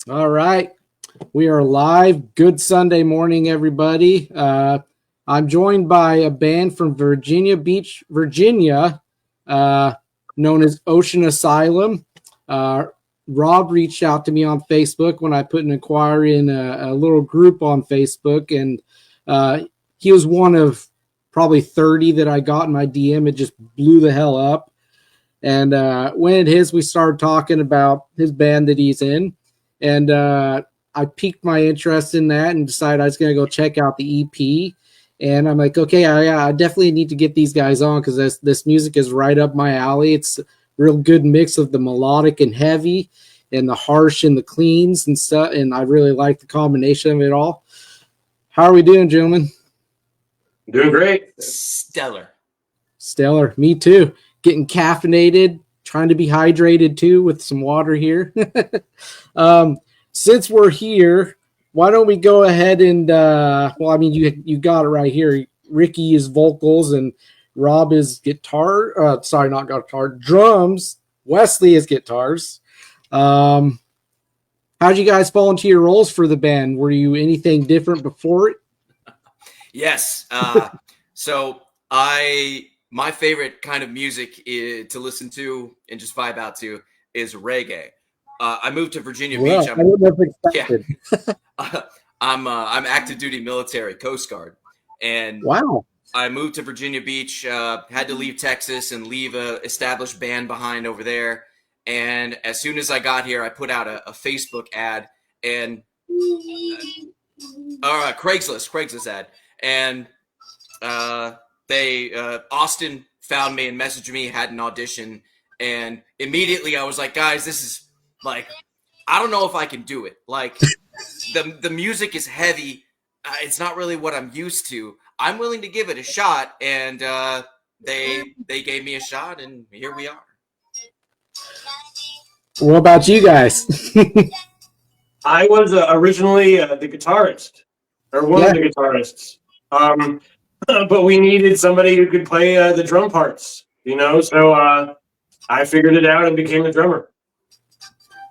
All right. We are live. Good Sunday morning, everybody. I'm joined by a band from Virginia Beach, Virginia, known as Ocean Asylum. Rob reached out to me on Facebook when I put an inquiry in a little group on Facebook, and he was one of probably 30 that I got in my DM. It just blew the hell up. And when we started talking about his band that he's in, and I piqued my interest in that and decided I was going to go check out the EP. And I'm like, okay, I definitely need to get these guys on because this music is right up my alley. It's a real good mix of the melodic and heavy and the harsh and the cleans and stuff. And I really like the combination of it all. How are we doing, gentlemen? Doing great. Stellar. Me too. Getting caffeinated, trying to be hydrated too with some water here. Since we're here, why don't we go ahead and you got it right here. Ricky is vocals and Rob is guitar. Sorry, not guitar, drums. Wesley is guitars. How'd you guys fall into your roles for the band? Were you anything different before it? Yes. So my favorite kind of music to listen to and just vibe out to is reggae. I moved to Virginia Beach. I would have expected. Yeah. I'm active duty military, Coast Guard, and wow. I moved to Virginia Beach. Had to leave Texas and leave a established band behind over there. And as soon as I got here, I put out a Facebook ad and Craigslist ad, and Austin found me and messaged me, had an audition, and immediately I was like, guys, this is like, I don't know if I can do it. Like the music is heavy. It's not really what I'm used to. I'm willing to give it a shot. And they gave me a shot, and here we are. What about you guys? I was originally the guitarist, or one of the guitarists. But we needed somebody who could play the drum parts, so I figured it out and became the drummer.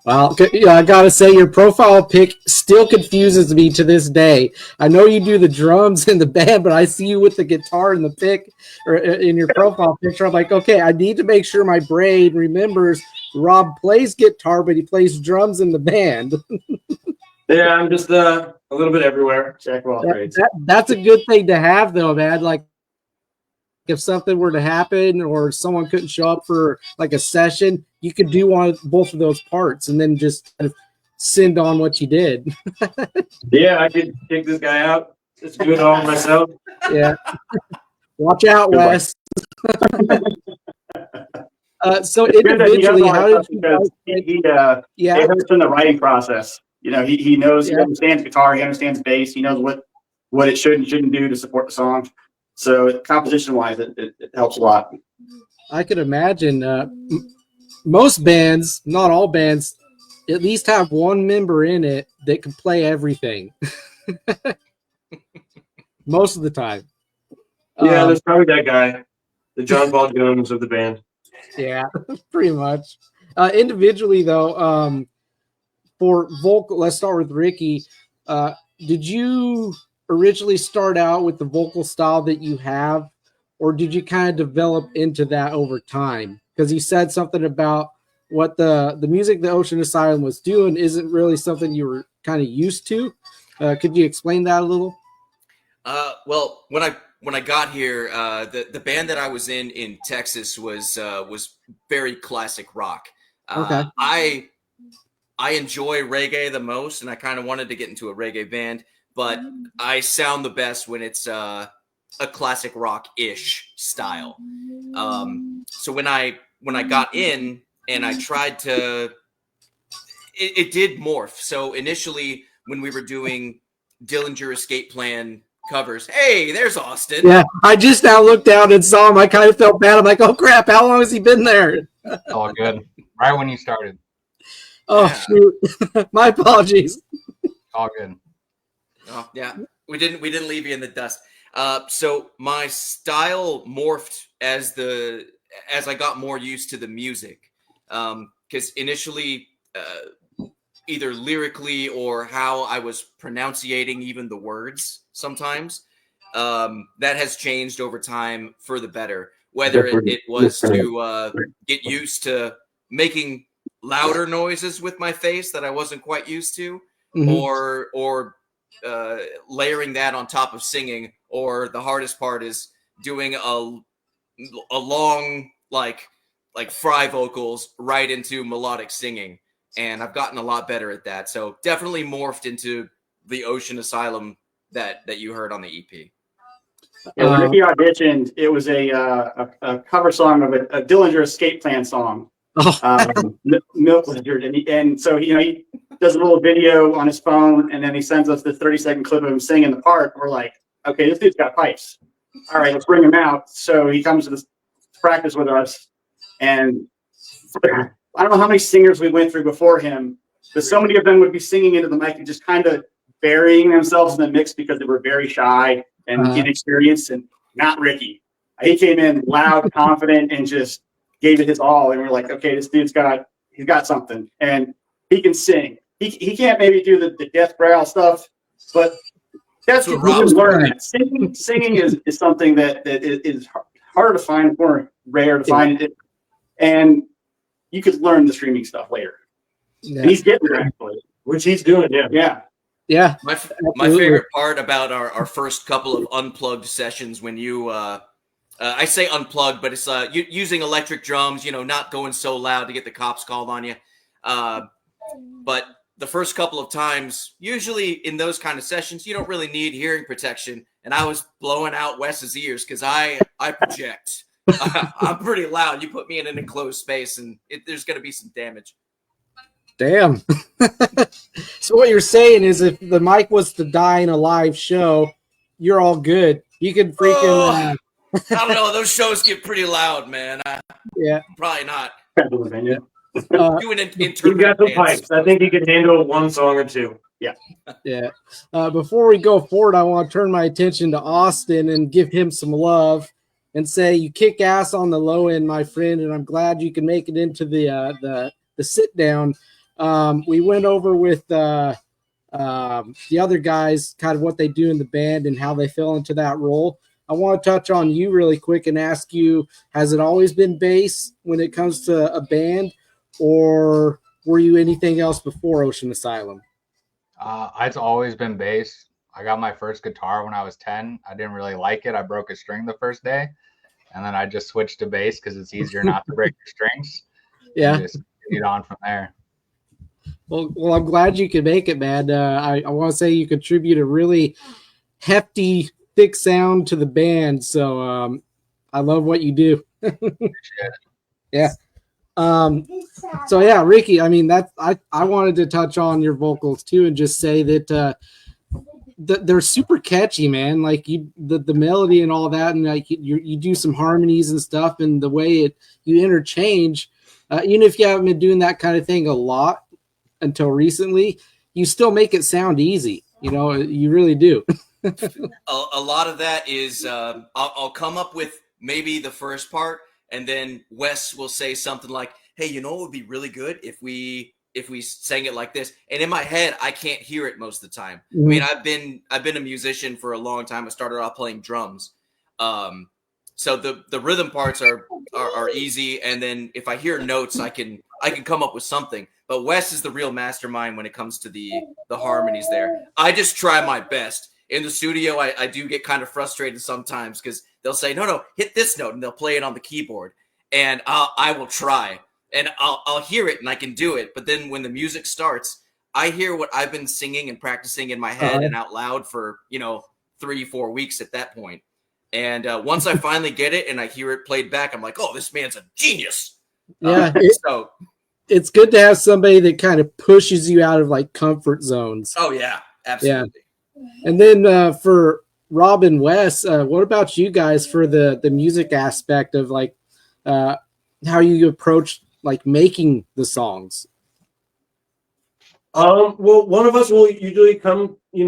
Well, I gotta say, your profile pic still confuses me to this day. I know you do the drums in the band, but I see you with the guitar in the pic or in your profile picture. I'm like, okay, I need to make sure my brain remembers Rob plays guitar, but he plays drums in the band. Yeah, I'm just a little bit everywhere. Jack of all trades. That's a good thing to have, though, man. Like, if something were to happen or someone couldn't show up for like a session, you could do both of those parts and then just kind of send on what you did. Yeah, I could take this guy out. Just do it all myself. Yeah. Watch out, Wes. So individually, how did you guys? It hurts in the writing process. He knows, he understands guitar, he understands bass, he knows what it should and shouldn't do to support the song. So composition-wise, it helps a lot. I could imagine most bands, not all bands, at least have one member in it that can play everything. Most of the time. Yeah, there's probably that guy, the John Paul Jones of the band. Yeah, pretty much. Individually, though, for vocal, let's start with Ricky. Did you originally start out with the vocal style that you have, or did you kind of develop into that over time? Because you said something about what the music the Ocean Asylum was doing isn't really something you were kind of used to. Could you explain that a little? Well, when I got here, the band that I was in Texas was very classic rock. Okay. I enjoy reggae the most, and I kind of wanted to get into a reggae band, but I sound the best when it's a classic rock-ish style. So when I got in and I tried to, it did morph. So initially, when we were doing Dillinger Escape Plan covers, hey, there's Austin. Yeah, I just now looked down and saw him. I kind of felt bad. I'm like, oh crap, how long has he been there? All good. Right when you started. Oh, shoot. My apologies. All good. Oh, yeah. We didn't leave you in the dust. So my style morphed as I got more used to the music. Because initially, either lyrically or how I was pronunciating even the words sometimes. That has changed over time for the better. Whether it was to get used to making louder noises with my face that I wasn't quite used to, or layering that on top of singing, or the hardest part is doing a long like fry vocals right into melodic singing, and I've gotten a lot better at that. So definitely morphed into the Ocean Asylum that you heard on the EP. Yeah, when Ricky auditioned, it was a cover song of a Dillinger Escape Plan song, Milk Lizard, and so he does a little video on his phone, and then he sends us this 30-second clip of him singing the part. We're like, okay, this dude's got pipes. All right, let's bring him out. So he comes to this practice with us, and I don't know how many singers we went through before him, but so many of them would be singing into the mic and just kind of burying themselves in the mix because they were very shy and inexperienced, and not Ricky. He came in loud, confident, and just gave it his all. And we're like, okay, this dude's he's got something, and he can sing. He can't maybe do the death growl stuff, but that's what Rob's learning. Singing is something that is harder to find, more rare to find it, and you could learn the streaming stuff later. Yeah. And he's getting there, actually, which he's doing. Yeah. My favorite part about our first couple of unplugged sessions, when you I say unplugged, but it's using electric drums, not going so loud to get the cops called on you. But the first couple of times, usually in those kind of sessions, you don't really need hearing protection. And I was blowing out Wes's ears because I project. I'm pretty loud. You put me in an enclosed space, and there's going to be some damage. Damn. So what you're saying is, if the mic was to die in a live show, you're all good. You could freaking. I don't know. Those shows get pretty loud, man. Probably not. Doing you got the pipes. I think you can handle one song or two. Yeah. Before we go forward, I want to turn my attention to Austin and give him some love and say you kick ass on the low end, my friend, and I'm glad you can make it into the sit down. We went over with the other guys, kind of what they do in the band and how they fell into that role. I want to touch on you really quick and ask you, has it always been bass when it comes to a band, or were you anything else before Ocean Asylum? It's always been bass. I got my first guitar when I was 10. I didn't really like it. I broke a string the first day, and then I just switched to bass because it's easier not to break your strings. Yeah. Just get on from there. Well, I'm glad you could make it, man. I want to say you contribute a really hefty, thick sound to the band. So I love what you do. Yeah. So yeah, Ricky, I mean, I wanted to touch on your vocals too and just say that they're super catchy, man. Like the melody and all that, and like you do some harmonies and stuff, and the way you interchange, even if you haven't been doing that kind of thing a lot until recently, you still make it sound easy. You really do. A lot of that is I'll come up with maybe the first part, and then Wes will say something like, hey, what would be really good if we sang it like this? And in my head, I can't hear it most of the time. I mean, I've been a musician for a long time. I started off playing drums. So the rhythm parts are easy, and then if I hear notes, I can come up with something. But Wes is the real mastermind when it comes to the harmonies there. I just try my best. In the studio, I do get kind of frustrated sometimes because they'll say, no, hit this note, and they'll play it on the keyboard. And I will try, and I'll hear it, and I can do it. But then when the music starts, I hear what I've been singing and practicing in my head and out loud for, 3-4 weeks at that point. And once I finally get it and I hear it played back, I'm like, oh, this man's a genius. Yeah. It's good to have somebody that kind of pushes you out of like comfort zones. Oh yeah, absolutely. Yeah. And then for Rob and Wes, what about you guys for the music aspect of like how you approach like making the songs? Well, one of us will usually come, we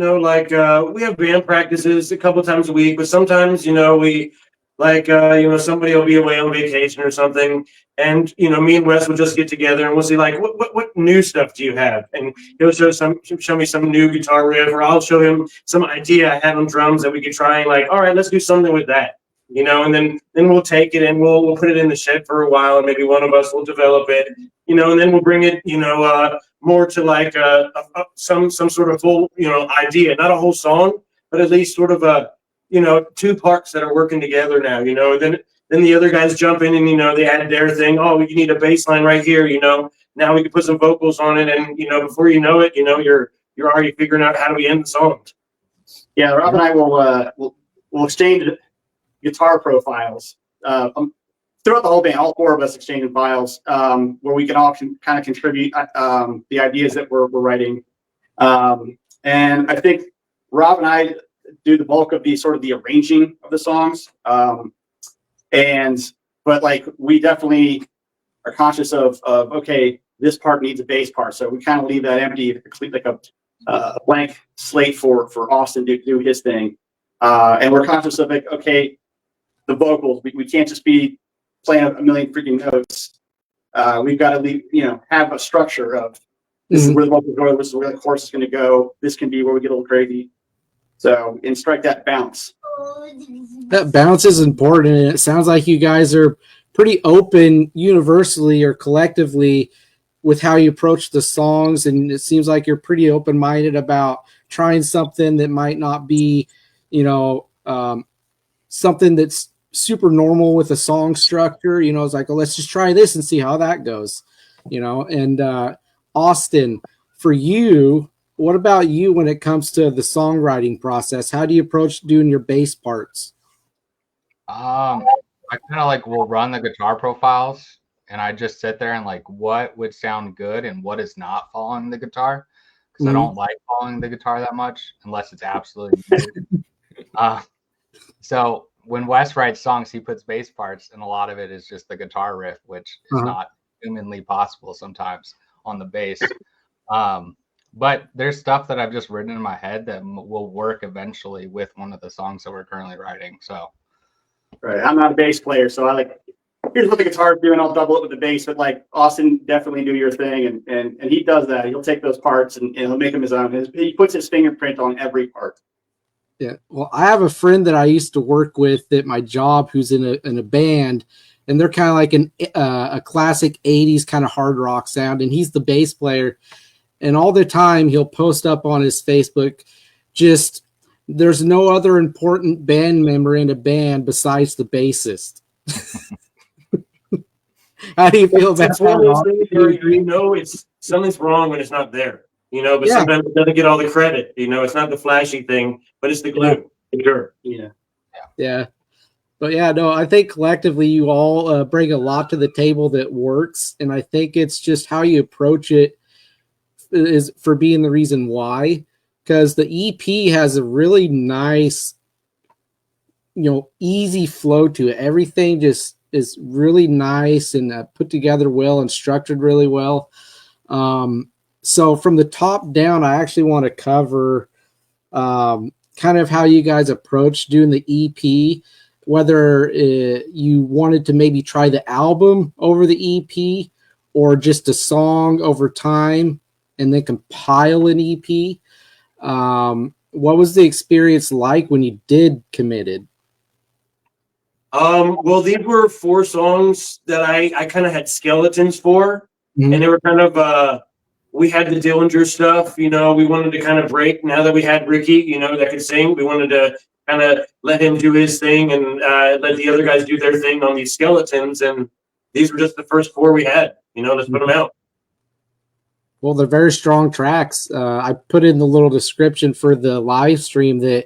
have band practices a couple times a week, but sometimes, we Like, somebody will be away on vacation or something, and me and Wes will just get together and we'll see like what new stuff do you have, and he'll show me some new guitar riff, or I'll show him some idea I have on drums that we could try, and like, all right, let's do something with that, and then we'll take it and we'll put it in the shed for a while, and maybe one of us will develop it, and then we'll bring it, more to like some sort of full idea, not a whole song, but at least sort of a two parts that are working together now, then the other guys jump in and, they add their thing. Oh, you need a bass line right here, now we can put some vocals on it. And, before you know it, you're already figuring out how do we end the song. Yeah. Rob and I will exchange guitar profiles, throughout the whole band, all four of us exchanging files, where we can all kind of contribute, the ideas that we're writing. And I think Rob and I do the bulk of the arranging of the songs. But like, we definitely are conscious of okay, this part needs a bass part. So we kind of leave that empty, like a blank slate for Austin to do his thing. And we're conscious of like, okay, the vocals, we can't just be playing a million freaking notes. We've got to leave, have a structure of this is where the vocals go, this is where the chorus is going to go. This can be where we get a little crazy. So, and strike that bounce. That bounce is important, and it sounds like you guys are pretty open universally or collectively with how you approach the songs, and it seems like you're pretty open-minded about trying something that might not be, something that's super normal with a song structure. It's like, let's just try this and see how that goes, and Austin, for you, what about you when it comes to the songwriting process? How do you approach doing your bass parts? I kind of like will run the guitar profiles, and I just sit there and like what would sound good and what is not following the guitar, because I don't like following the guitar that much unless it's absolutely needed. So when Wes writes songs, he puts bass parts, and a lot of it is just the guitar riff, which is not humanly possible sometimes on the bass. But there's stuff that I've just written in my head that will work eventually with one of the songs that we're currently writing. So, right, I'm not a bass player, so I like, here's what the guitar's doing. I'll double it with the bass. But like, Austin, definitely do your thing, and he does that. He'll take those parts and he'll make them his own. He puts his fingerprint on every part. Yeah, well, I have a friend that I used to work with at my job who's in a band, and they're kind of like a classic '80s kind of hard rock sound, and he's the bass player. And all the time he'll post up on his Facebook, just there's no other important band member in a band besides the bassist. How do you feel about That's one of those things where it's something's wrong when it's not there. But sometimes it doesn't get all the credit. It's not the flashy thing, but it's the glue. Sure. Yeah. But yeah, no, I think collectively you all bring a lot to the table that works. And I think it's just how you approach it is for being the reason why, because the EP has a really nice, easy flow to it. Everything just is really nice and put together well and structured really well. So from the top down, I actually want to cover kind of how you guys approach doing the EP, whether you wanted to maybe try the album over the EP or just a song over time and then compile an EP. What was the experience like when you did Committed? Well, these were 4 songs that I kind of had skeletons for, and they were kind of we had the Dillinger stuff, we wanted to kind of break now that we had Ricky, that could sing. We wanted to kind of let him do his thing and let the other guys do their thing on these skeletons. And these were just the first 4 we had, let's put them out. Well, they're very strong tracks. I put in the little description for the live stream that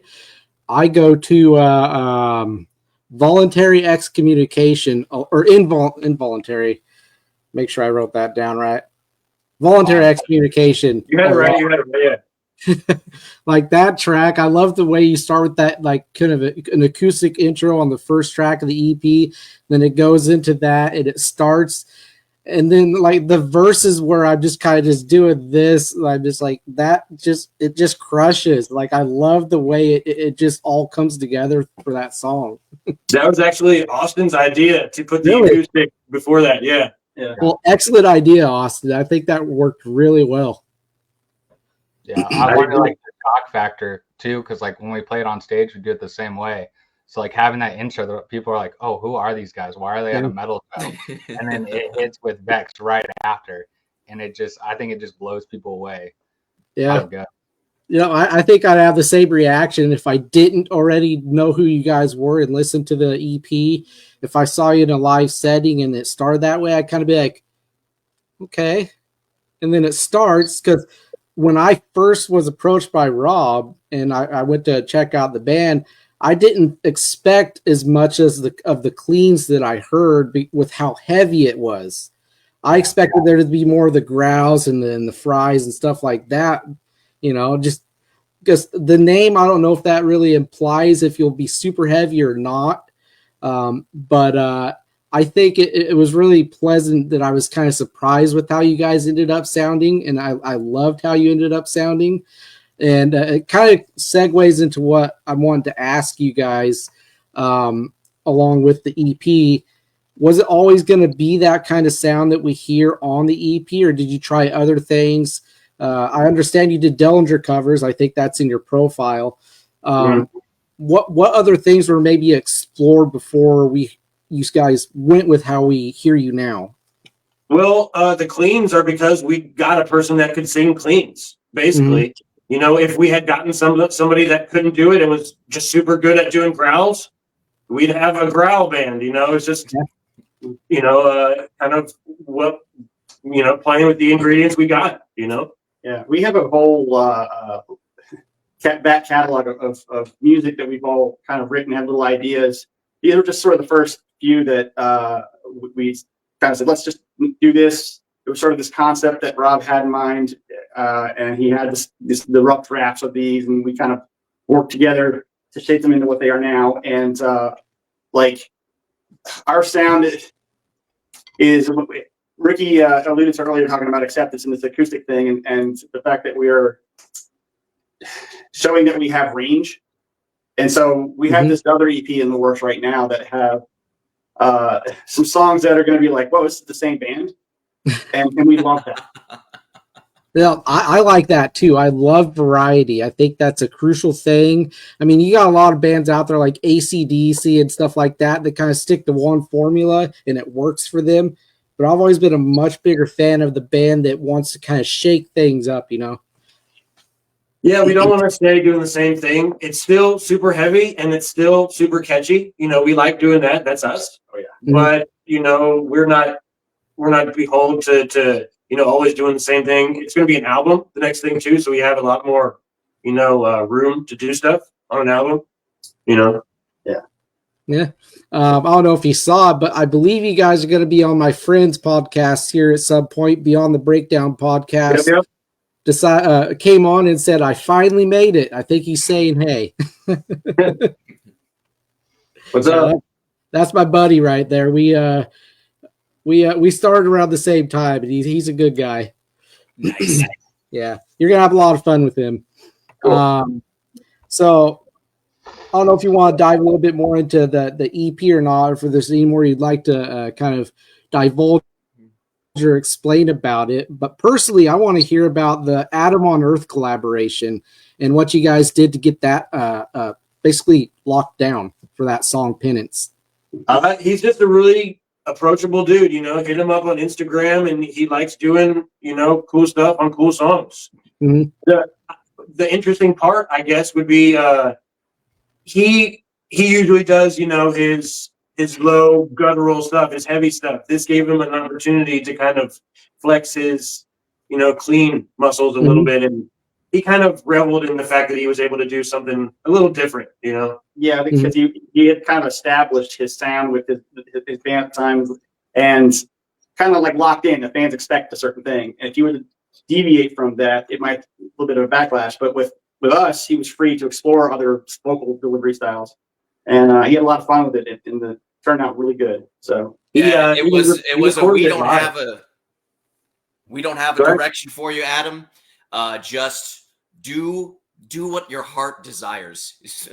I go to voluntary excommunication or involuntary. Make sure I wrote that down right. Voluntary excommunication. You had it right. You had it right. Yeah. Like that track, I love the way you start with that, like kind of an acoustic intro on the first track of the EP. Then it goes into that, and it starts. And then like the verses where I'm just kind of just doing this, I'm just like it just crushes. Like I love the way it just all comes together for that song. That was actually Austin's idea to put the Really? acoustic before that. Yeah. Well, excellent idea, Austin. I think that worked really well. Yeah, I wanted like the shock factor too, because like when we play it on stage, we do it the same way. So like having that intro, people are like, "Oh, who are these guys? Why are they at a metal show?" And then it hits with Vex right after, and I think it just blows people away. Yeah. You know, I think I'd have the same reaction if I didn't already know who you guys were and listen to the EP. If I saw you in a live setting and it started that way, I'd kind of be like, okay. And then it starts because when I first was approached by Rob and I went to check out the band, I didn't expect as much as of the cleans that I heard with how heavy it was. I expected there to be more of the growls and the fries and stuff like that, you know, just because the name, I don't know if that really implies if you'll be super heavy or not. But I think it was really pleasant that I was kind of surprised with how you guys ended up sounding. And I loved how you ended up sounding. And it kind of segues into what I wanted to ask you guys along with the EP. Was it always going to be that kind of sound that we hear on the EP, or did you try other things? I understand you did Dellinger covers. I think that's in your profile. What other things were maybe explored before you guys went with how we hear you now? Well, the cleans are because we got a person that could sing cleans, basically. Mm-hmm. You know, if we had gotten somebody that couldn't do it and was just super good at doing growls, we'd have a growl band. You know, it's just, you know, kind of what, you know, playing with the ingredients we got, you know? Yeah, we have a whole back catalog of music that we've all kind of written, have little ideas. These are just sort of the first few that we kind of said, let's just do this. It was sort of this concept that Rob had in mind, and he had the rough drafts of these, and we kind of worked together to shape them into what they are now. And like our sound is Ricky alluded to earlier, talking about acceptance and this acoustic thing, and the fact that we are showing that we have range. And so we have this other EP in the works right now that have some songs that are going to be like, whoa, this is the same band. And we love that. Yeah, I like that too. I love variety. I think that's a crucial thing. I mean, you got a lot of bands out there like AC/DC and stuff like that kind of stick to one formula and it works for them. But I've always been a much bigger fan of the band that wants to kind of shake things up, you know? Yeah, we don't want to stay doing the same thing. It's still super heavy and it's still super catchy. You know, we like doing that. That's us. Oh yeah. But, you know, we're not beholden to you know, always doing the same thing. It's going to be an album, the next thing too. So we have a lot more, you know, room to do stuff on an album, you know? Yeah. Yeah. I don't know if you saw it, but I believe you guys are going to be on my friend's podcast here at some point, Beyond the Breakdown podcast. Yep. Came on and said, I finally made it. I think he's saying, hey. What's up? That's my buddy right there. We started around the same time, and he's a good guy. Nice. Yeah, you're gonna have a lot of fun with him. Cool. So I don't know if you want to dive a little bit more into the EP or not, or if there's any more you'd like to kind of divulge or explain about it. But personally, I want to hear about the Atom on Earth collaboration and what you guys did to get that basically locked down for that song Penance. He's just a really approachable dude, you know. Hit him up on Instagram, and he likes doing, you know, cool stuff on cool songs. The interesting part, I guess, would be he usually does, you know, his low guttural stuff, his heavy stuff. This gave him an opportunity to kind of flex his, you know, clean muscles a little bit, and he kind of reveled in the fact that he was able to do something a little different, you know? Yeah, because he had kind of established his sound with his band at the time, and kind of like locked in. The fans expect a certain thing, and if you were to deviate from that, it might be a little bit of a backlash. But with us, he was free to explore other vocal delivery styles, and he had a lot of fun with it. And turned out really good. So yeah, it was a recorded it live. we don't have a direction for you, Adam. Just do what your heart desires.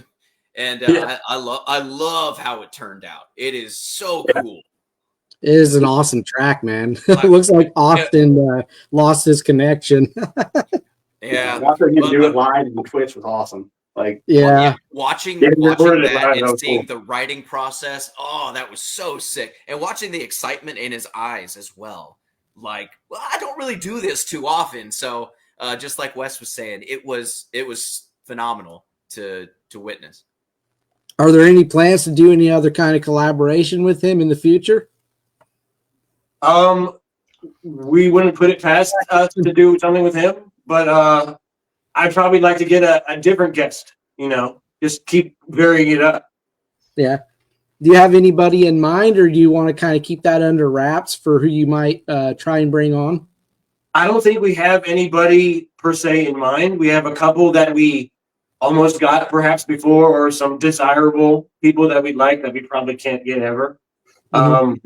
And I love how it turned out. It is so cool. It is an awesome track, man. It looks like Austin lost his connection. Yeah, watching him do it live on Twitch was awesome. Like, watching that and seeing the writing process. Oh, that was so sick. And watching the excitement in his eyes as well. Like, well, I don't really do this too often. So just like Wes was saying, it was phenomenal to witness. Are there any plans to do any other kind of collaboration with him in the future? We wouldn't put it past us to do something with him, but I'd probably like to get a different guest, just keep varying it up. Yeah. Do you have anybody in mind, or do you want to kind of keep that under wraps for who you might try and bring on? I don't think we have anybody per se in mind. We have a couple that we almost got perhaps before, or some desirable people that we'd like that we probably can't get ever. Being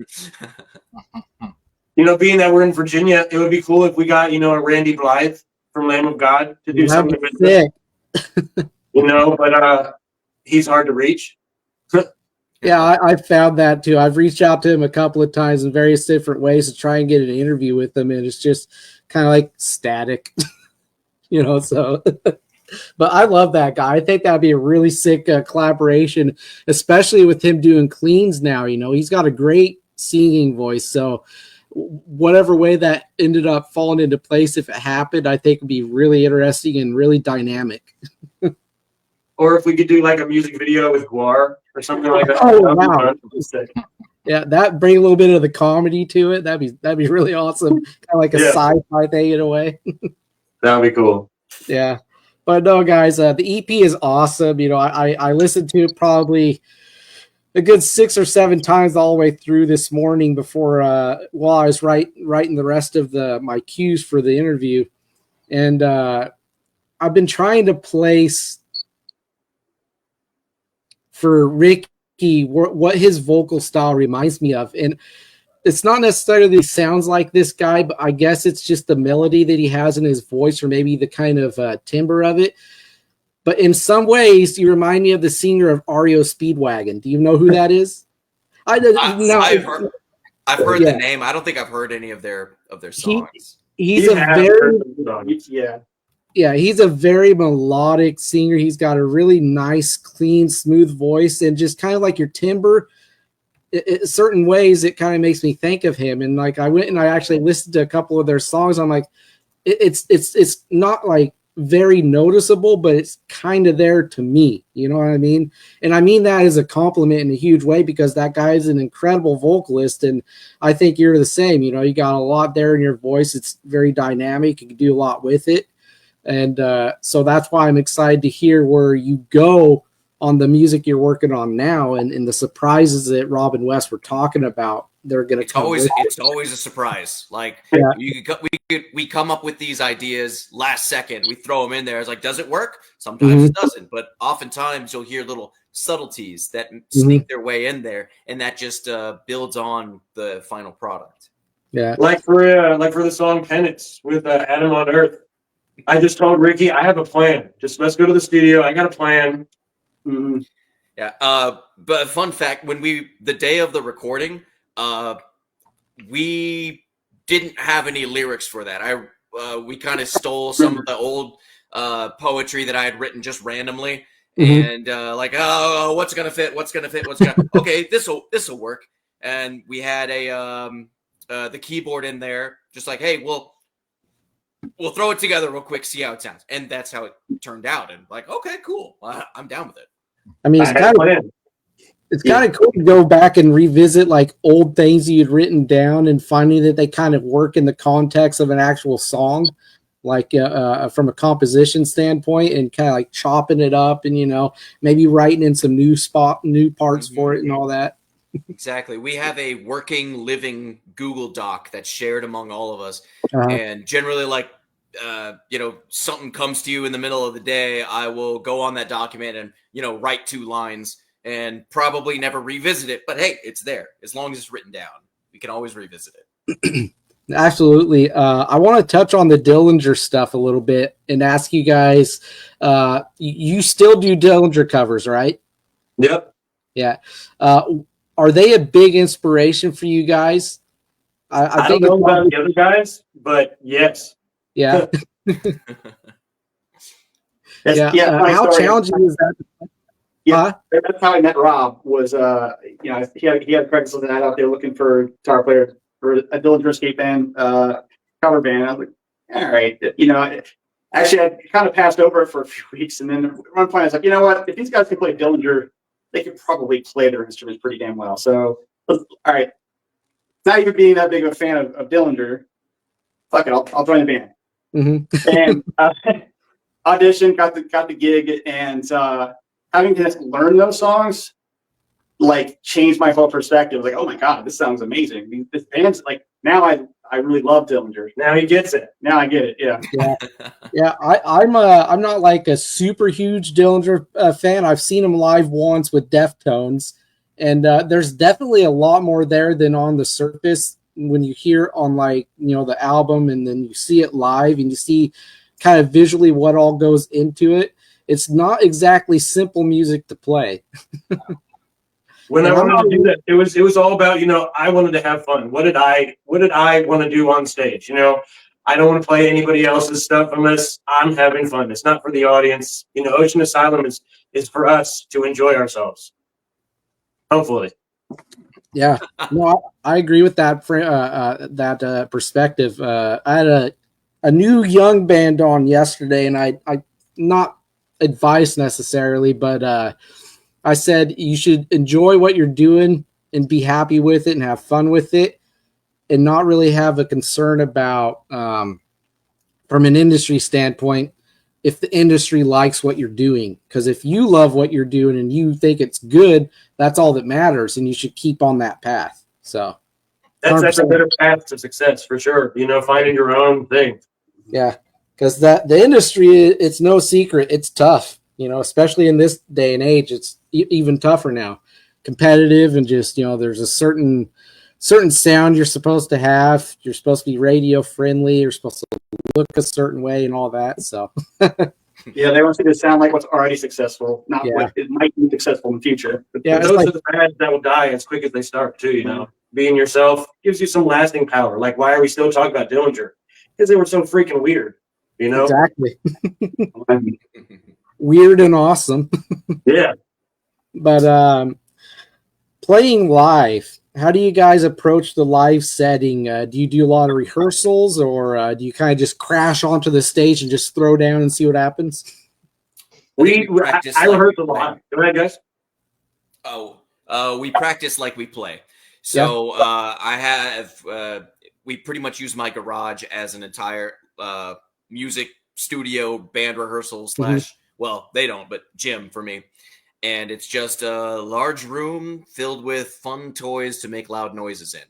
that we're in Virginia, it would be cool if we got, a Randy Blythe from Lamb of God to do something with us. But he's hard to reach. Yeah, I found that too. I've reached out to him a couple of times in various different ways to try and get an interview with him, and it's just kind of like static, so. But I love that guy. I think that'd be a really sick collaboration, especially with him doing cleans now. He's got a great singing voice. So whatever way that ended up falling into place, if it happened, I think would be really interesting and really dynamic. Or if we could do like a music video with Guar or something like that. Oh, wow. Yeah, that bring a little bit of the comedy to it. That'd be really awesome. Kind of like a sci-fi thing in a way. That'd be cool. Yeah. But no, guys, the EP is awesome. I listened to it probably a good 6 or 7 times all the way through this morning before while I was writing the rest of my cues for the interview. And I've been trying to place for Ricky what his vocal style reminds me of. And it's not necessarily that he sounds like this guy, but I guess it's just the melody that he has in his voice, or maybe the kind of timbre of it. But in some ways, you remind me of the singer of REO Speedwagon. Do you know who that is? I've heard the name. I don't think I've heard any of their songs. He's a very melodic singer. He's got a really nice, clean, smooth voice, and just kind of like your timbre. Certain ways it kind of makes me think of him. And like I went and I actually listened to a couple of their songs. I'm like, it's not like very noticeable, but it's kind of there to me. You know what I mean? And I mean that as a compliment in a huge way, because that guy is an incredible vocalist, and I think you're the same. You got a lot there in your voice. It's very dynamic. You can do a lot with it. And so that's why I'm excited to hear where you go on the music you're working on now, and the surprises that Rob and Wes were talking about. They're going to come. It's always a surprise. Like we come up with these ideas last second. We throw them in there. It's like, does it work? Sometimes it doesn't, but oftentimes you'll hear little subtleties that sneak their way in there, and that just builds on the final product. Yeah, like for the song "Penance" with Adam on Earth. I just told Ricky, I have a plan. Just let's go to the studio. I got a plan. Mm-hmm. Yeah. But fun fact: the day of the recording, we didn't have any lyrics for that. We kind of stole some of the old poetry that I had written just randomly, and what's gonna fit? Okay, this'll work. And we had the keyboard in there, just like, hey, we'll throw it together real quick, see how it sounds. And that's how it turned out. And like, okay, cool. I'm down with it. I mean, it's kind of cool to go back and revisit like old things you'd written down and finding that they kind of work in the context of an actual song, like from a composition standpoint, and kind of like chopping it up and, maybe writing in some new parts for it and all that. Exactly. We have a working, living Google Doc that's shared among all of us. And generally, like, something comes to you in the middle of the day, I will go on that document and, write 2 lines and probably never revisit it. But hey, it's there. As long as it's written down, we can always revisit it. Absolutely. I want to touch on the Dillinger stuff a little bit and ask you guys, you still do Dillinger covers, right? Yep. Yeah. Are they a big inspiration for you guys? I don't know about the other guys, but yes. Yeah. Yeah. How challenging is that? Yeah, that's how I met Rob. Was he had Craigslist the night out there looking for guitar player for a Dillinger Escape band cover band. I was like, all right, actually I kind of passed over it for a few weeks, and then at one point I was like, you know what? If these guys can play Dillinger, they could probably play their instruments pretty damn well. So, all right, not even being that big of a fan of Dillinger, fuck it, I'll join the band. Mm-hmm. And auditioned, got the gig, and having to learn those songs like changed my whole perspective. Like, oh my god, this sounds amazing. This band's like, now I really love Dillinger. Now he gets it. Now I get it. Yeah. I'm not like a super huge Dillinger fan. I've seen him live once with Deftones, and there's definitely a lot more there than on the surface when you hear on the album, and then you see it live and you see kind of visually what all goes into it. It's not exactly simple music to play. When I wanted to do that, it was all about, I wanted to have fun. What did I want to do on stage? I don't want to play anybody else's stuff unless I'm having fun. It's not for the audience. Ocean Asylum is for us to enjoy ourselves. Hopefully. Yeah. No, I agree with that perspective. I had a new young band on yesterday, and I not advice necessarily, but I said you should enjoy what you're doing and be happy with it and have fun with it, and not really have a concern about from an industry standpoint if the industry likes what you're doing. Because if you love what you're doing and you think it's good, that's all that matters, and you should keep on that path. So that's a better path to success for sure. Finding your own thing. Yeah, because the industry, it's no secret, it's tough. Especially in this day and age, it's even tougher now. Competitive, and just there's a certain sound you're supposed to have. You're supposed to be radio friendly. You're supposed to look a certain way and all that. So yeah, they want you to sound like what's already successful, not what it might be successful in the future. Yeah, those are the bands that will die as quick as they start too. Being yourself gives you some lasting power. Like, why are we still talking about Dillinger? Because they were so freaking weird. Exactly. Weird and awesome. Yeah. But playing live, how do you guys approach the live setting? Do you do a lot of rehearsals, or do you kind of just crash onto the stage and just throw down and see what happens? I rehearse a lot. Go ahead, guys. We practice like we play. So we pretty much use my garage as an entire music studio, band rehearsal / well, they don't, but gym for me. And it's just a large room filled with fun toys to make loud noises in.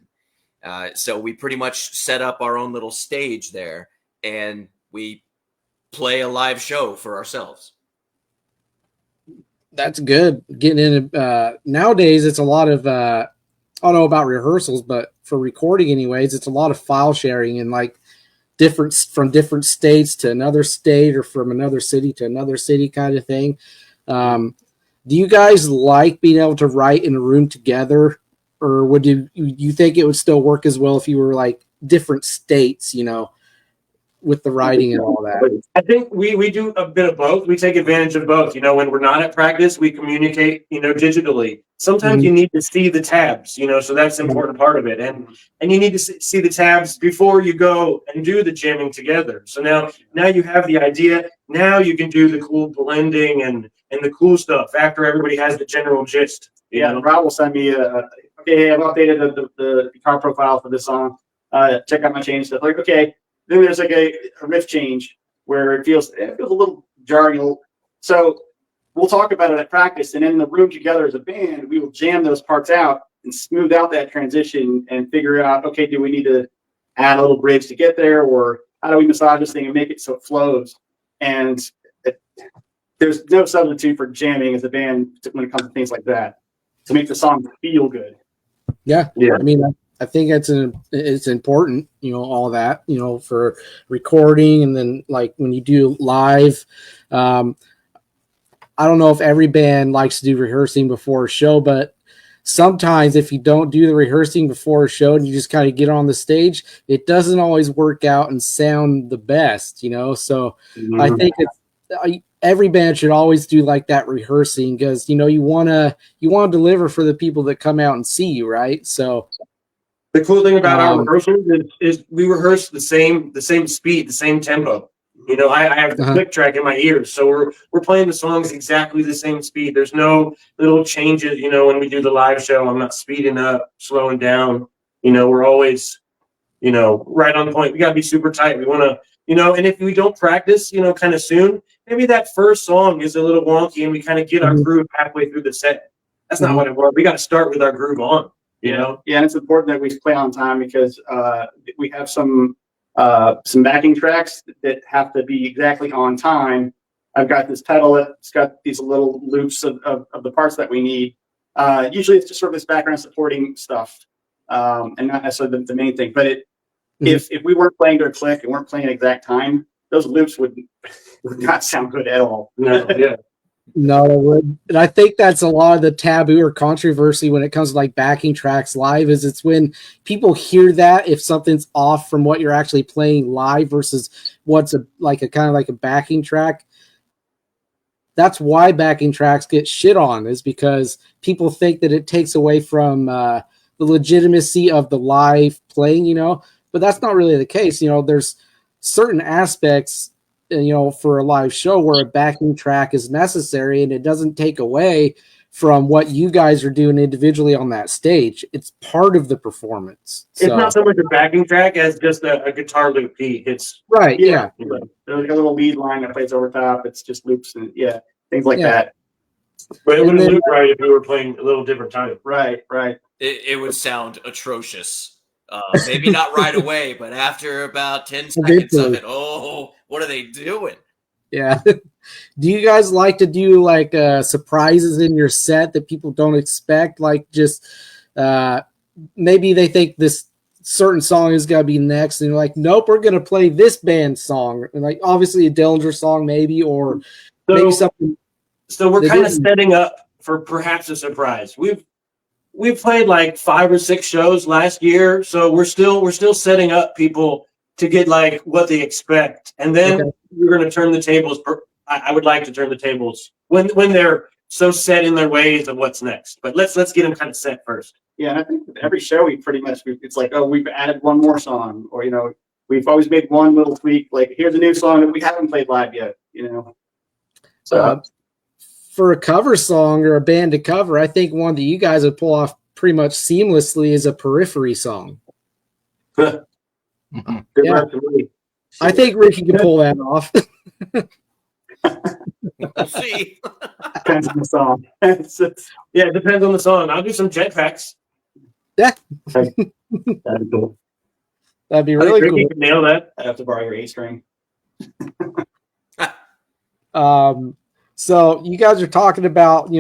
So we pretty much set up our own little stage there, and we play a live show for ourselves. That's good. Getting in nowadays, it's a lot of I don't know about rehearsals, but for recording anyways, it's a lot of file sharing and from different states to another state, or from another city to another city kind of thing. Do you guys like being able to write in a room together, or would you think it would still work as well if you were different states, with the writing and all that? I think we do a bit of both. We take advantage of both. When we're not at practice, we communicate, digitally. Sometimes you need to see the tabs, so that's an important part of it. And you need to see the tabs before you go and do the jamming together. So now you have the idea. Now you can do the cool blending and the cool stuff after everybody has the general gist. Yeah, Rob will send me okay, I've updated the guitar profile for this song. Check out my change stuff. Okay. Then there's a riff change where it feels a little jarring. So we'll talk about it at practice, and in the room together as a band, we will jam those parts out and smooth out that transition and figure out, okay, do we need to add a little bridge to get there, or how do we massage this thing and make it so it flows? And there's no substitute for jamming as a band when it comes to things like that to make the song feel good. Yeah. Yeah. I mean, I think it's important, all that, for recording, and then like when you do live. I don't know if every band likes to do rehearsing before a show, but sometimes if you don't do the rehearsing before a show and you just kind of get on the stage, it doesn't always work out and sound the best, So I think every band should always do like that rehearsing, because you want to deliver for the people that come out and see you, right? So the cool thing about our rehearsals is we rehearse the same speed, the same tempo. I have the click track in my ears, so we're playing the songs exactly the same speed. There's no little changes. When we do the live show, I'm not speeding up, slowing down. We're always, right on point. We got to be super tight. We want to, and if we don't practice, kind of soon, maybe that first song is a little wonky, and we kind of get our groove halfway through the set. That's not what it was. We got to start with our groove on. Yeah, and it's important that we play on time, because we have some backing tracks that have to be exactly on time. I've got this pedal that's got these little loops of the parts that we need. Usually it's just sort of this background supporting stuff, and not necessarily the main thing. But if we weren't playing to a click and weren't playing at exact time, those loops would not sound good at all. No, yeah. No, it would. And I think that's a lot of the taboo or controversy when it comes to like backing tracks live, is it's when people hear that if something's off from what you're actually playing live versus what's a kind of like a backing track. That's why backing tracks get shit on, is because people think that it takes away from the legitimacy of the live playing, but that's not really the case. There's certain aspects for a live show where a backing track is necessary, and it doesn't take away from what you guys are doing individually on that stage. It's part of the performance. It's not so much a backing track as just a guitar loop beat. It's right. Yeah. There's like a little lead line that plays over top. It's just loops and things like that. But it wouldn't loop right if we were playing a little different time. Right. It would sound atrocious. Maybe not right away, but after about 10 seconds of it, what are they doing? Yeah. Do you guys like to do like surprises in your set that people don't expect? Like just maybe they think this certain song is gonna be next, and you're like, nope, we're gonna play this band song, and like obviously a Dillinger song, maybe, or maybe something. So we're kind of setting up for perhaps a surprise. We've played like 5 or 6 shows last year, so we're still setting up people to get like what they expect, and then we're going to turn the tables. I would like to turn the tables when they're so set in their ways of what's next. But let's get them kind of set first. Yeah, and I think every show it's like, we've added one more song, or we've always made one little tweak. Like, here's a new song that we haven't played live yet. So. For a cover song or a band to cover, I think one that you guys would pull off pretty much seamlessly is a Periphery song. Good luck to me. I think Ricky can pull that off. We'll see. Depends on the song. Yeah, it depends on the song. I'll do some jetpacks. Yeah. That'd be cool. That'd be really cool. You can nail that. I'd have to borrow your A string. So you guys are talking about,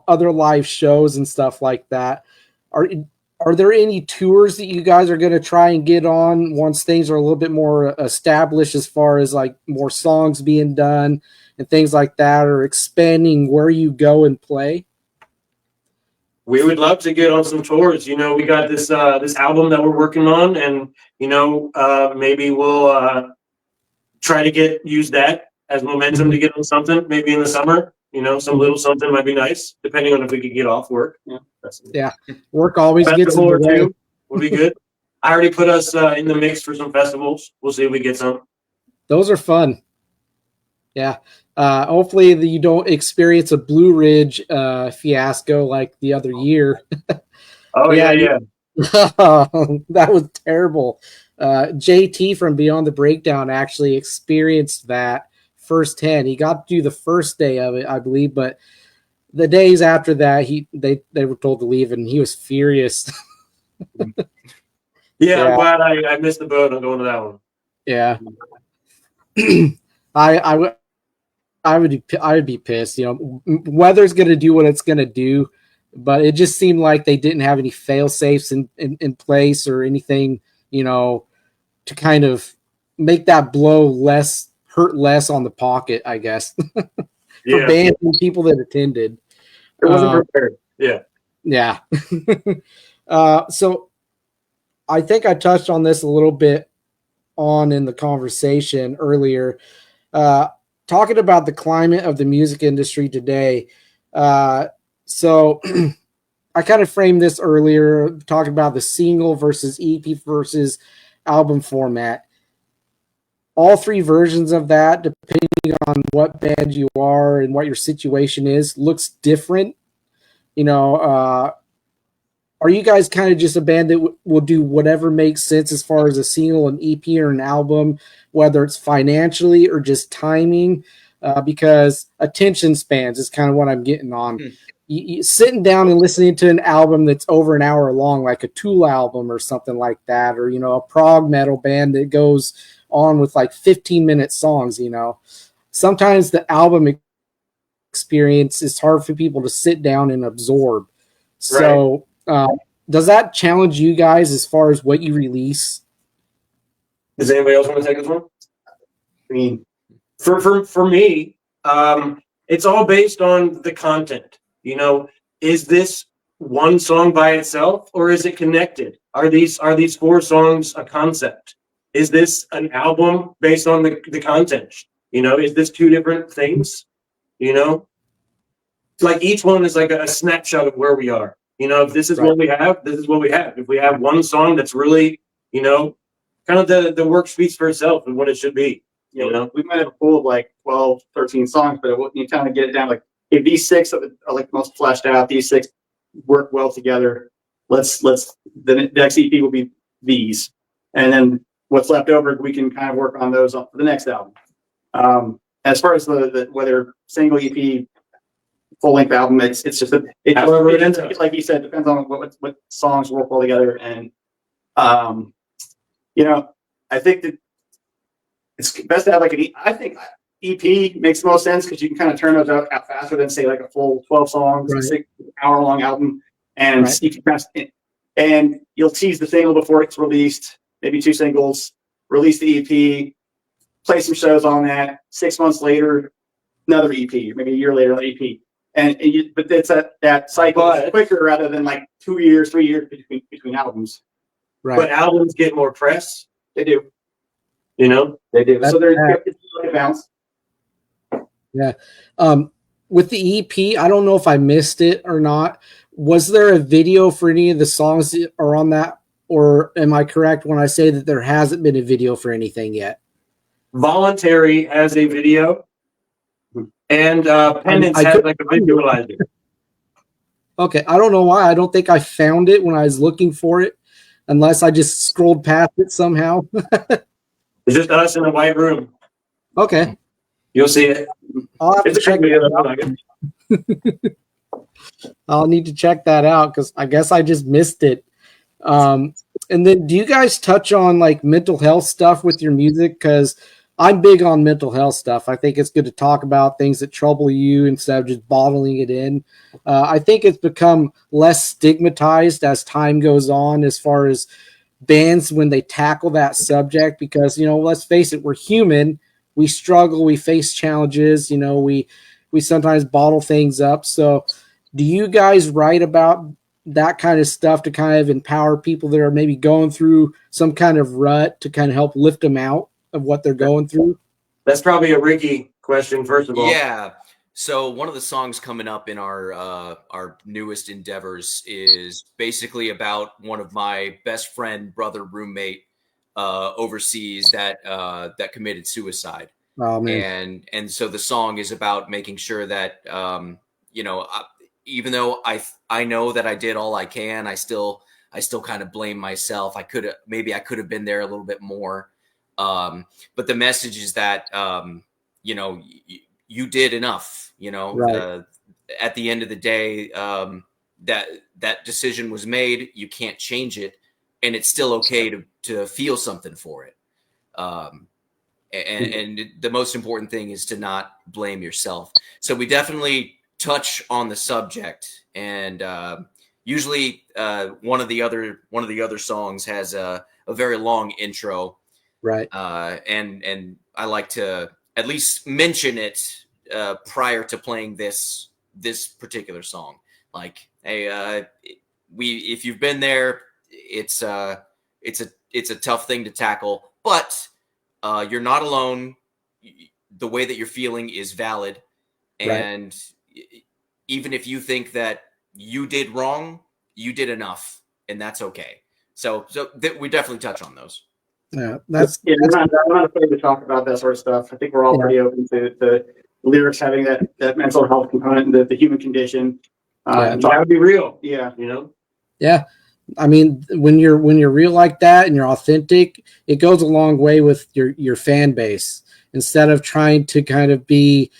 other live shows and stuff like that. Are there any tours that you guys are going to try and get on once things are a little bit more established, as far as like more songs being done and things like that, or expanding where you go and play? We would love to get on some tours. We got this album that we're working on, and maybe we'll try to use that as momentum to get on something, maybe in the summer. Some little something might be nice, depending on if we could get off work. Yeah, work always gets in the way. Two would be good. I already put us in the mix for some festivals. We'll see if we get some. Those are fun. Yeah. Hopefully you don't experience a Blue Ridge fiasco like the other year. Oh, yeah. That was terrible. JT from Beyond the Breakdown actually experienced that firsthand. He got to do the first day of it, I believe, but the days after that, they were told to leave, and he was furious. Yeah, I'm glad I missed the boat on going to that one. Yeah. I would be pissed. Weather's going to do what it's going to do, but it just seemed like they didn't have any fail safes in place or anything, to kind of make that blow hurt less on the pocket, I guess, for bands and people that attended. It wasn't prepared. Yeah. Yeah. So I think I touched on this a little bit in the conversation earlier, talking about the climate of the music industry today. So I kind of framed this earlier, talking about the single versus EP versus album format. All three versions of that, depending on what band you are and what your situation is, looks different. Are you guys kind of just a band that will do whatever makes sense as far as a single, an EP, or an album, whether it's financially or just timing? Because attention spans is kind of what I'm getting on. You sitting down and listening to an album that's over an hour long, like a Tool album or something like that, or a prog metal band that goes on with like 15-minute songs. Sometimes the album experience is hard for people to sit down and absorb. So does that challenge you guys as far as what you release? Does anybody else want to take this one? I mean, for me, it's all based on the content. Is this one song by itself, or is it connected? Are these 4 songs a concept? Is this an album based on the content? Is this 2 different things? Like each one is like a snapshot of where we are. If this is what we have, this is what we have. If we have one song that's really, kind of the work speaks for itself and what it should be. We might have a pool of like 12, 13 songs, but you kind of get it down like, if these 6 are like most fleshed out, these 6 work well together. The next EP will be these, and then what's left over, we can kind of work on those for the next album. As far as the whether single EP, full length album, it's just like you said, depends on what songs work well together, and I think that it's best to have like I think EP makes the most sense because you can kind of turn those out faster than say like a full 12 songs, 6-hour-long album, and you can and you'll tease the single before it's released, maybe 2 singles, release the EP, play some shows on that. 6 months later, another EP, maybe a year later, another EP, but it's that cycle is quicker rather than like 2 years, 3 years between albums. Right. But albums get more press. They do. They do. So there's a balance. Yeah. With the EP, I don't know if I missed it or not. Was there a video for any of the songs that are on that? Or am I correct when I say that there hasn't been a video for anything yet? Voluntary has a video, and Penance has like a visualizer. Okay. I don't know why. I don't think I found it when I was looking for it, unless I just scrolled past it somehow. It's just us in a white room. Okay. You'll see it. I'll have to check it out. I'll need to check that out because I guess I just missed it. And then do you guys touch on like mental health stuff with your music? Because I'm big on mental health stuff. I think it's good to talk about things that trouble you instead of just bottling it in. I think it's become less stigmatized as time goes on as far as bands when they tackle that subject because, let's face it, we're human. We struggle. We face challenges. We sometimes bottle things up. So do you guys write about that kind of stuff to kind of empower people that are maybe going through some kind of rut to kind of help lift them out of what they're going through? That's probably a Ricky question, first of all. Yeah. So one of the songs coming up in our newest endeavors is basically about one of my best friend, brother, roommate overseas that committed suicide. Oh, man. And so the song is about making sure that even though I know that I did all I can, I still kind of blame myself. I could have been there a little bit more. But the message is that you did enough. Right. At the end of the day, that decision was made. You can't change it, and it's still okay to feel something for it. and the most important thing is to not blame yourself. So we definitely touch on the subject, and usually one of the other songs has a very long intro, right? And I like to at least mention it prior to playing this particular song. Like, hey, if you've been there, it's a tough thing to tackle, but you're not alone. The way that you're feeling is valid, and even if you think that you did wrong, you did enough, and that's okay. So we definitely touch on those. Yeah, I'm not afraid to talk about that sort of stuff. I think we're all pretty open to the lyrics having that mental health component and the human condition. You gotta be real. Yeah, Yeah, I mean, when you're real like that and you're authentic, it goes a long way with your fan base. Instead of trying to kind of be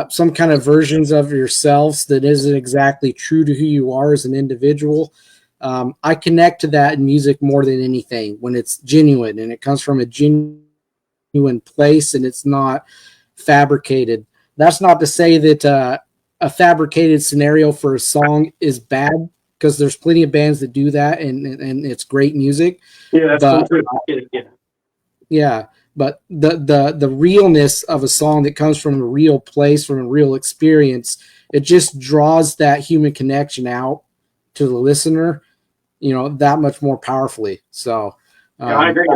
some kind of versions of yourselves that isn't exactly true to who you are as an individual. I connect to that in music more than anything when it's genuine and it comes from a genuine place and it's not fabricated. That's not to say that a fabricated scenario for a song is bad, because there's plenty of bands that do that and it's great music. Yeah, that's true. Yeah, but the realness of a song that comes from a real place, from a real experience, it just draws that human connection out to the listener, that much more powerfully. So I agree.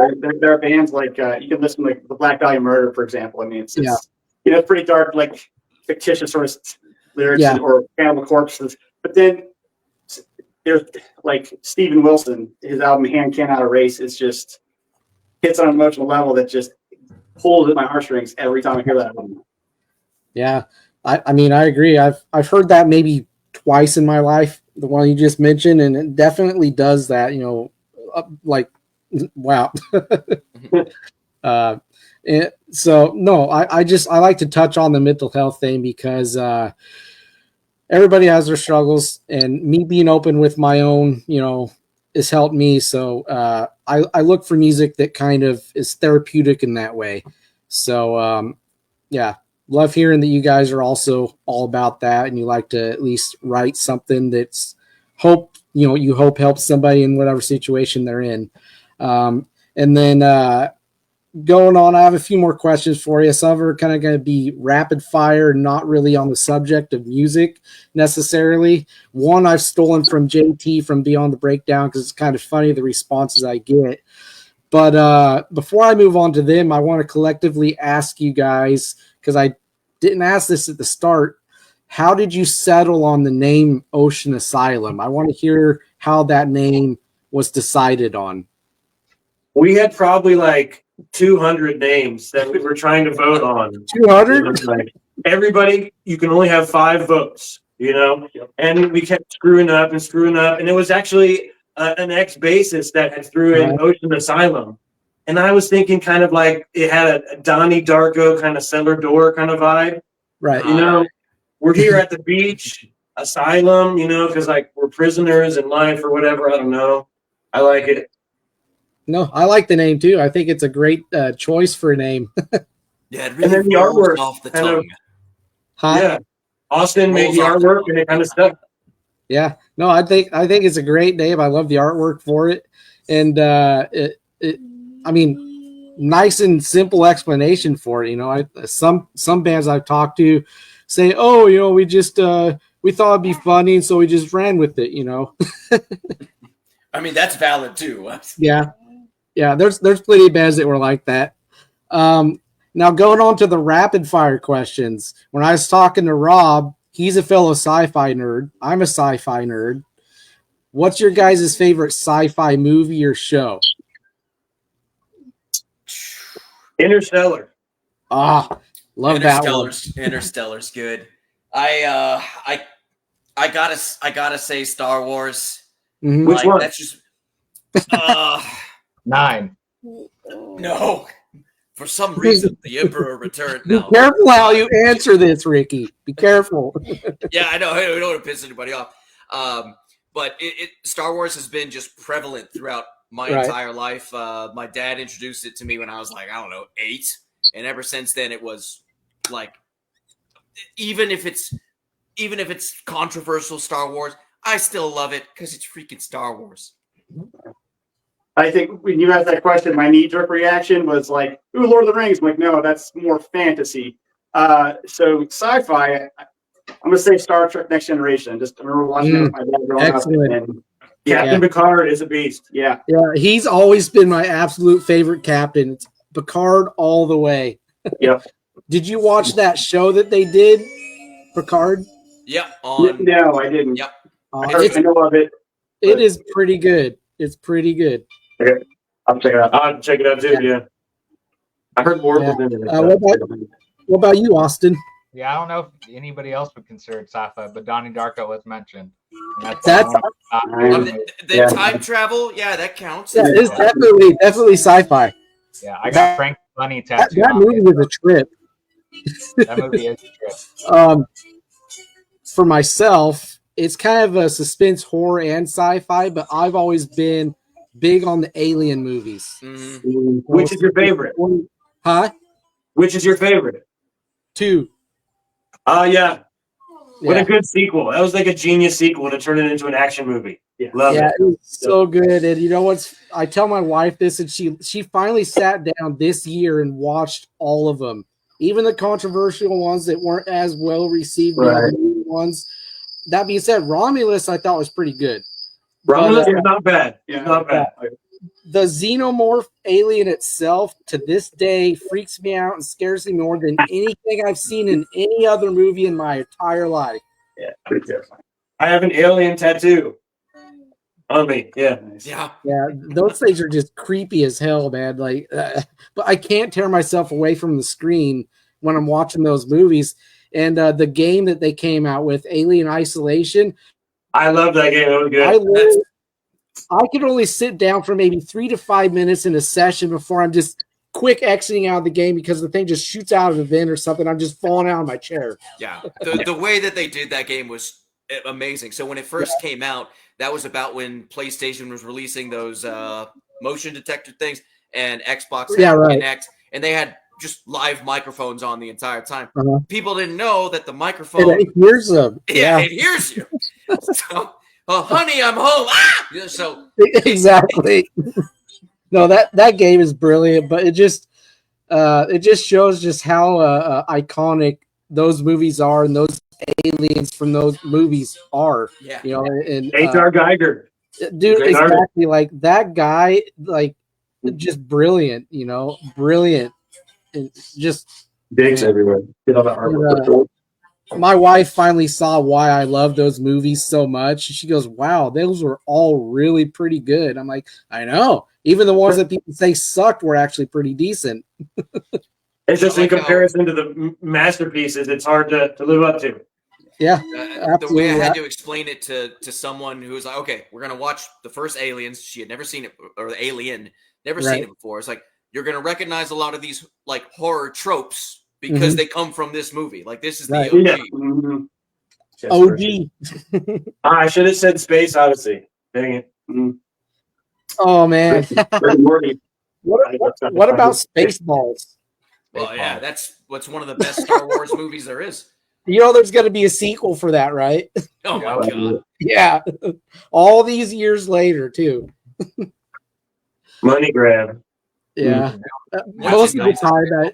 There are bands like you can listen to like the Black Dahlia Murder, for example. I mean, it's pretty dark, like fictitious sort of lyrics or Cannibal Corpses. But then there's like Steven Wilson, his album Hand Can Out a Race is just hits on an emotional level that just pulls at my heartstrings every time I hear that album. Yeah, I mean, I agree. I've heard that maybe twice in my life, the one you just mentioned, and it definitely does that. Like, wow. So no, I like to touch on the mental health thing because everybody has their struggles, and me being open with my own, has helped me. So I look for music that kind of is therapeutic in that way. So love hearing that you guys are also all about that, and you like to at least write something that's you hope helps somebody in whatever situation they're in. And then going on, I have a few more questions for you. Some are kind of going to be rapid fire, not really on the subject of music necessarily. One I've stolen from JT from Beyond the Breakdown because it's kind of funny, the responses I get. But before I move on to them, I want to collectively ask you guys, because I didn't ask this at the start, how did you settle on the name Ocean Asylum? I want to hear how that name was decided on. We had probably like 200 names that we were trying to vote on. 200? Like, everybody, you can only have 5 votes, and we kept screwing up, and it was actually an ex-bassist that had threw in Ocean Asylum, and I was thinking kind of like it had a Donnie Darko kind of cellar door kind of vibe, right? We're here at the beach, asylum, because like we're prisoners in life or whatever. I don't know. I like it. No, I like the name too. I think it's a great choice for a name. Yeah, it really the rolls artwork off the tongue. Yeah, Austin made the artwork and it kind of stuck. Yeah, no, I think it's a great name. I love the artwork for it, and I mean, nice and simple explanation for it. Some bands I've talked to say, "Oh, we just we thought it'd be funny, and so we just ran with it." I mean, that's valid too. Yeah. There's plenty of bands that were like that. Now going on to the rapid fire questions. When I was talking to Rob, he's a fellow sci-fi nerd. I'm a sci-fi nerd. What's your guys' favorite sci-fi movie or show? Interstellar. Love that one. Interstellar's good. I gotta say Star Wars. Mm-hmm. Which one? That's just 9. No. For some reason, the Emperor returned. Be careful how you answer this, Ricky. Be careful. Yeah, I know. I don't want to piss anybody off. But Star Wars has been just prevalent throughout my entire life. My dad introduced it to me when I was like, I don't know, 8. And ever since then, it was like, even if it's controversial Star Wars, I still love it because it's freaking Star Wars. I think when you asked that question, my knee-jerk reaction was like, "Ooh, Lord of the Rings." I'm like, no, that's more fantasy. So sci-fi, I'm gonna say Star Trek: Next Generation. Just I remember watching it with my dad growing up. And, Captain Picard is a beast. Yeah, he's always been my absolute favorite captain. It's Picard all the way. Yep. Did you watch that show that they did, Picard? Yep. No, I didn't. Yep. I know of it. It is pretty good. It's pretty good. Okay. I'll check it out. I'll check it out too. Yeah. I heard more of it. What about you, Austin? Yeah, I don't know if anybody else would consider it sci-fi, but Donnie Darko was mentioned. That's the time travel. Yeah, that counts. Yeah, it's definitely sci-fi. Yeah, I got Frank Bunny tattooed. That movie was a trip. That movie is a trip. For myself, it's kind of a suspense horror and sci-fi, but I've always been big on the Alien movies. Mm-hmm. Which is your favorite? Huh? Which is your favorite? 2. Yeah. What a good sequel. That was like a genius sequel to turn it into an action movie. Love it. It was so good. And you know what's, I tell my wife this, and she finally sat down this year and watched all of them, even the controversial ones that weren't as well received, the ones. That being said, Romulus I thought was pretty good. Romulus is not bad. Yeah, not bad. The xenomorph alien itself to this day freaks me out and scares me more than anything I've seen in any other movie in my entire life. Yeah, pretty terrifying. I have an alien tattoo on me. Yeah. Those things are just creepy as hell, man. Like, but I can't tear myself away from the screen when I'm watching those movies. And the game that they came out with, Alien Isolation, I love that game. That was good. I could only sit down for maybe 3 to 5 minutes in a session before I'm just quick exiting out of the game because the thing just shoots out of a vent or something. I'm just falling out of my chair. Yeah, the way that they did that game was amazing. So when it first came out, that was about when PlayStation was releasing those motion detector things, and Xbox had Kinect, and they had just live microphones on the entire time. People didn't know that the microphone it hears them. It hears you. So, honey, I'm home. Ah! So exactly. No, that game is brilliant, but it just shows just how iconic those movies are and those aliens from those movies are. Yeah, you know, and H.R. Geiger, dude, exactly like that guy, like just brilliant. You know, brilliant, and just dicks everywhere. Get all that artwork. My wife finally saw why I love those movies so much. She goes, "Wow, those were all really pretty good." I'm like, "I know. Even the ones that people say sucked were actually pretty decent." It's just in comparison to the masterpieces, it's hard to live up to. Yeah, the way I had to explain it to someone who was like, "Okay, we're gonna watch the first Aliens." She had never seen it, or the Alien, never seen it before. It's like you're gonna recognize a lot of these like horror tropes because they come from this movie. Like this is the OG. OG. I should have said Space Odyssey. Dang it. Oh man. What about Spaceballs? Well, yeah, that's one of the best Star Wars movies there is. You know, there's going to be a sequel for that, right? Oh my god! Yeah, all these years later too. Money grab. Yeah, most of the time,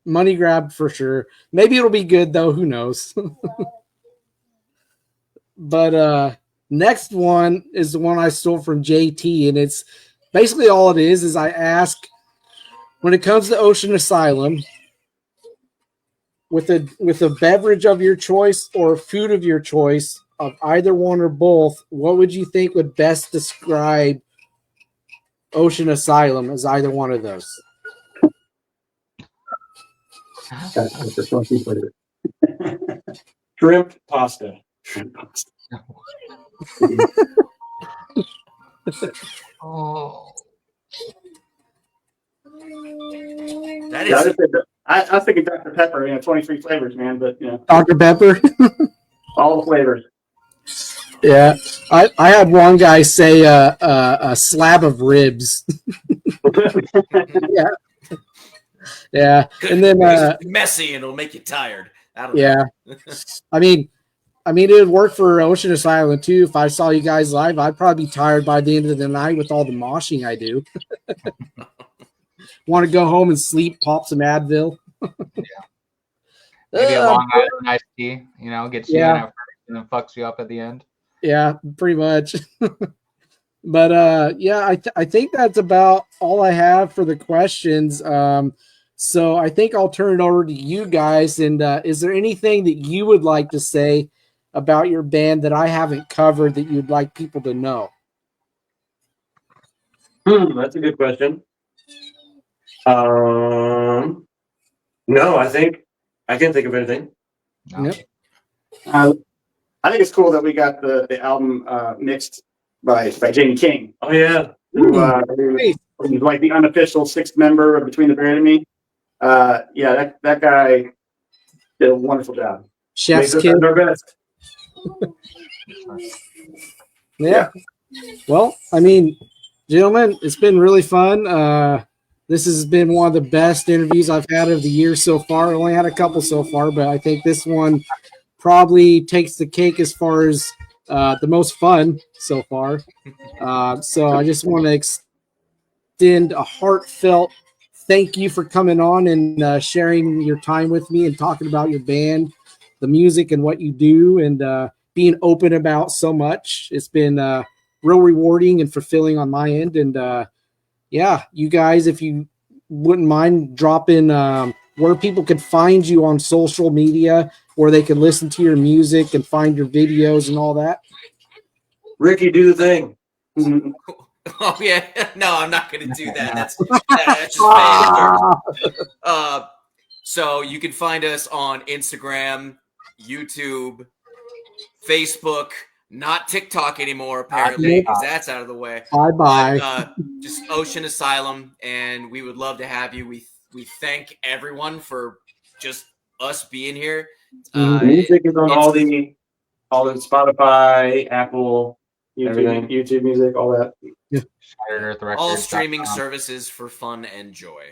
money grab for sure. Maybe it'll be good though. Who knows? But next one is the one I stole from JT, and it's basically all it is I ask, when it comes to Ocean Asylum, with a beverage of your choice or food of your choice of either one or both, what would you think would best describe Ocean Asylum as either one of those? Shrimp pasta. Oh. That is. I was thinking Dr. Pepper, 23 flavors, man, but Dr. Pepper, all the flavors. Yeah, I had one guy say a slab of ribs. Yeah, yeah, and then It's messy and it'll make you tired. I don't yeah, know. I mean, it would work for Ocean Asylum too. If I saw you guys live, I'd probably be tired by the end of the night with all the moshing I do. Want to go home and sleep, pop some Advil. Maybe a long night of iced tea, gets you in Yeah. at first and then fucks you up at the end. Yeah, pretty much. But yeah, I think that's about all I have for the questions. So I think I'll turn it over to you guys. And is there anything that you would like to say about your band that I haven't covered that you'd like people to know? That's a good question. No, I think I can't think of anything. No. Yep. I think it's cool that we got the album mixed by Jamie King. Oh yeah. Who's like the unofficial sixth member of Between the Buried and Me. Yeah, that guy did a wonderful job. Chef's Makes us kid. our best. Yeah. Well, I mean, gentlemen, it's been really fun. This has been one of the best interviews I've had of the year so far. I only had a couple so far, but I think this one probably takes the cake as far as the most fun so far. So I just want to extend a heartfelt thank you for coming on and sharing your time with me and talking about your band, the music, and what you do, and being open about so much. It's been real rewarding and fulfilling on my end. And yeah, you guys, if you wouldn't mind dropping where people could find you on social media, where they can listen to your music and find your videos and all that. Ricky, do the thing. Oh yeah, no, I'm not going to do that. That's just bad. So you can find us on Instagram, YouTube, Facebook, not TikTok anymore apparently, because that's out of the way. Bye. Just Ocean Asylum, and we would love to have you. We thank everyone for just us being here. Music is on all the Spotify, Apple, YouTube Music, all that. Yeah. All streaming services for fun and joy.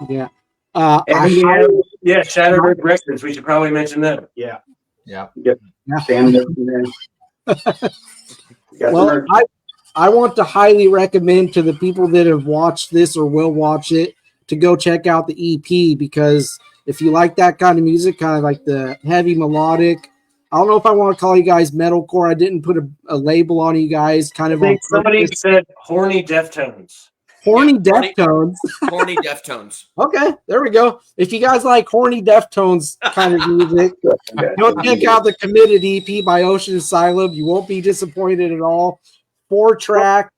Yeah. Shattered Earth Records. We should probably mention them. Yeah. Yeah. Well, I want to highly recommend to the people that have watched this or will watch it to go check out the EP, because if you like that kind of music, kind of like the heavy melodic, I don't know if I want to call you guys metalcore. I didn't put a label on you guys. Kind of. I think somebody said horny Deftones. Horny Deftones. Horny Deftones. Okay, there we go. If you guys like horny Deftones kind of music, go check out the Committed EP by Ocean Asylum. You won't be disappointed at all. 4-track.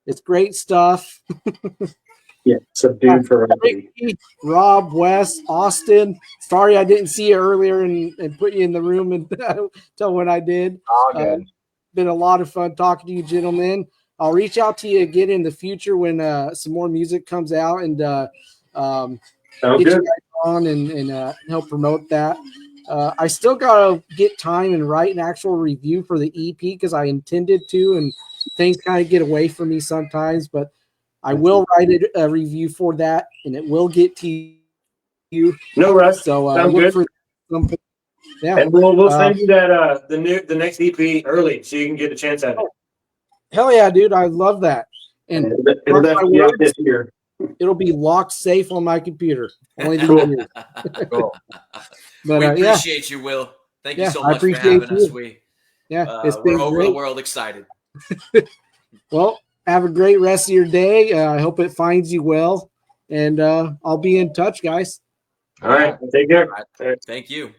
It's great stuff. Yeah, subdued for Rob, Wes, Austin. Sorry I didn't see you earlier and put you in the room until when I did. All good. Been a lot of fun talking to you, gentlemen. I'll reach out to you again in the future when some more music comes out and get you guys on and help promote that. I still gotta get time and write an actual review for the EP because I intended to, and things kind of get away from me sometimes, but I will write a review for that, and it will get to you. No rush. So Sounds look good. for something. Yeah, and we'll send you that the next EP early, so you can get a chance at it. Hell yeah, dude! I love that. And it'll definitely be out this year. It'll be locked safe on my computer. Only the Cool. year. Cool. But we yeah, appreciate you, Will. Thank you Yeah, so I much for appreciate having us. you. It's We're been over great. the world excited. Well, have a great rest of your day. I hope it finds you well, and I'll be in touch, guys. All right. Take care. Thank you.